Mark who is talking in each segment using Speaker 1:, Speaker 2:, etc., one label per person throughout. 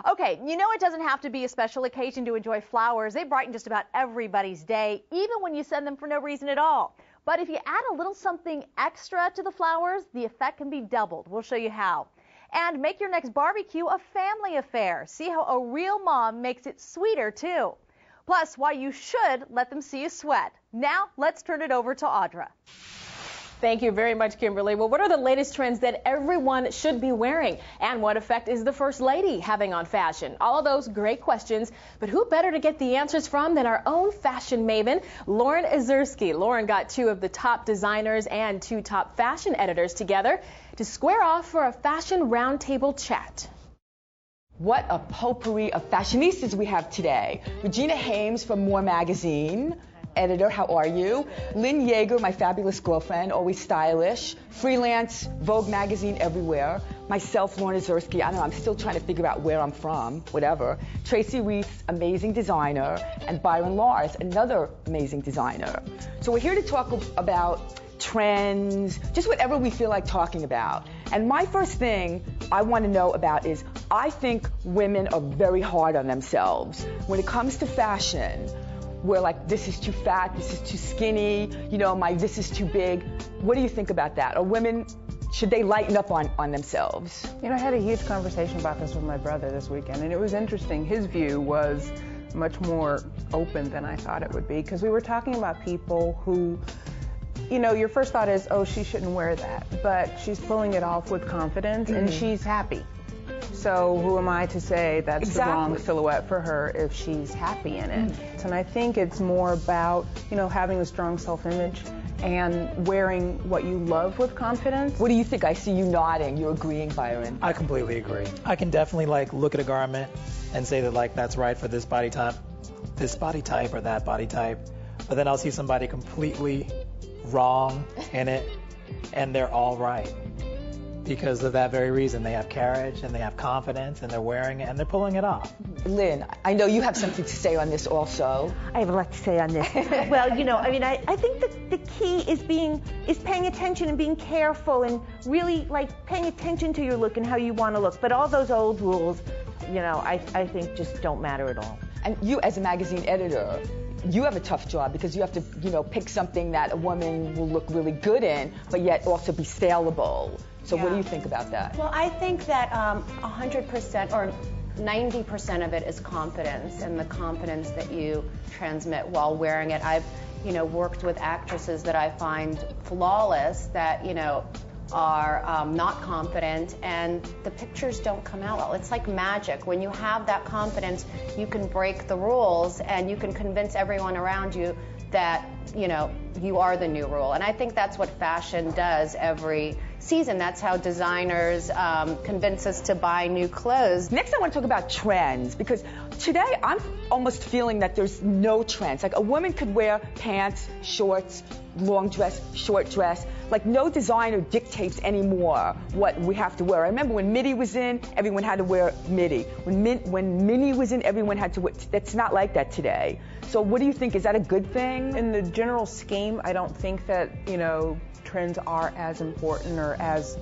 Speaker 1: Okay, you know it doesn't have to be a special occasion to enjoy flowers. They brighten just about everybody's day, even when you send them for no reason at all. But if you add a little something extra to the flowers, the effect can be doubled. We'll show you how. And make your next barbecue a family affair. See how a real mom makes it sweeter, too. Plus, why you should let them see you sweat. Now, let's turn it over to Audra.
Speaker 2: Thank you very much, Kimberly. Well, what are the latest trends that everyone should be wearing? And what effect is the First Lady having on fashion? All of those great questions, but who better to get the answers from than our own fashion maven, Lauren Ozerski. Lauren got two of the top designers and two top fashion editors together to square off for a fashion roundtable chat.
Speaker 3: What a potpourri of fashionistas we have today. Regina Hames from More Magazine. Editor, how are you? Lynn Yeager, my fabulous girlfriend, always stylish. Freelance, Vogue magazine everywhere. Myself, Lauren Ozerski, I don't know, I'm still trying to figure out where I'm from, whatever. Tracy Reese, amazing designer. And Byron Lars, another amazing designer. So we're here to talk about trends, just whatever we feel like talking about. And my first thing I want to know about is, I think women are very hard on themselves. When it comes to fashion, we're like, this is too fat, this is too skinny, you know, this is too big. What do you think about that? Or women, should they lighten up on themselves?
Speaker 4: You know, I had a huge conversation about this with my brother this weekend, and it was interesting. His view was much more open than I thought it would be, because we were talking about people who, you know, your first thought is, oh, she shouldn't wear that, but she's pulling it off with confidence, and she's happy. So who am I to say that's the wrong silhouette for her if she's happy in it? And I think it's more about, you know, having a strong self-image and wearing what you love with confidence.
Speaker 3: What do you think? I see you nodding. You're agreeing, Byron.
Speaker 5: I completely agree. I can definitely look at a garment and say that that's right for this body type or that body type. But then I'll see somebody completely wrong in it and they're all right. Because of that very reason. They have carriage and they have confidence and they're wearing it and they're pulling it off.
Speaker 3: Lynn, I know you have something to say on this also.
Speaker 6: I have a lot to say on this. Well, you know, I mean, I think that the key is paying attention and being careful and really paying attention to your look and how you want to look. But all those old rules, you know, I think just don't matter at all.
Speaker 3: And you, as a magazine editor, you have a tough job because you have to, you know, pick something that a woman will look really good in, but yet also be saleable. So what do you think about that?
Speaker 7: Well, I think that 100% or 90% of it is confidence, and the confidence that you transmit while wearing it. I've, you know, worked with actresses that I find flawless that, you know, are not confident, and the pictures don't come out well. It's like magic. When you have that confidence, you can break the rules and you can convince everyone around you that, you know, you are the new rule. And I think that's what fashion does every season. That's how designers convince us to buy new clothes.
Speaker 3: Next, I want to talk about trends, because today I'm almost feeling that there's no trends. Like, a woman could wear pants, shorts, long dress, short dress. Like, no designer dictates anymore what we have to wear. I remember when midi was in, everyone had to wear midi. When mini was in, everyone had to wear. It's not like that today. So what do you think? Is that a good thing?
Speaker 4: In the general scheme, I don't think that, you know, trends are as important or as,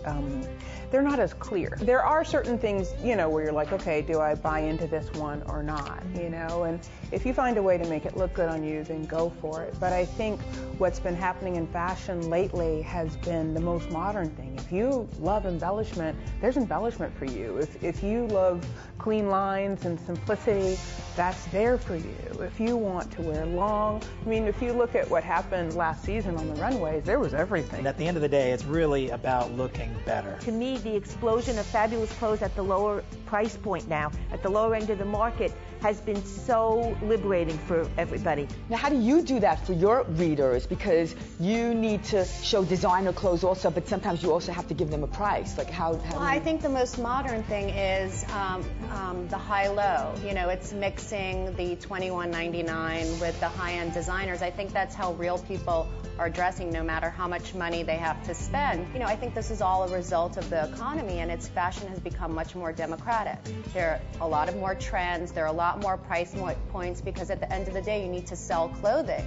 Speaker 4: they're not as clear. There are certain things, you know, where you're like, okay, do I buy into this one or not, you know? And if you find a way to make it look good on you, then go for it. But I think what's been happening in fashion lately has been the most modern thing. If you love embellishment, there's embellishment for you. If you love clean lines and simplicity, that's there for you. If you want to wear long, I mean, if you look at what happened last season on the runways, there was everything.
Speaker 5: And at the end of the day, it's really about looking better.
Speaker 6: To me, the explosion of fabulous clothes at the lower price point now, at the lower end of the market, has been so liberating for everybody.
Speaker 3: Now, how do you do that for your readers? Because you need to show designer clothes also, but sometimes you also have to give them a price. Like, how
Speaker 7: well, I think the most modern thing is the high-low. You know, it's mixing the $21.99 with the high-end designers. I think that's how real people are dressing, no matter how much money they have to spend. You know, I think this is all a result of the economy, and its fashion has become much more democratic. There are a lot of more trends. There are a lot more price points, because at the end of the day, you need to sell clothing.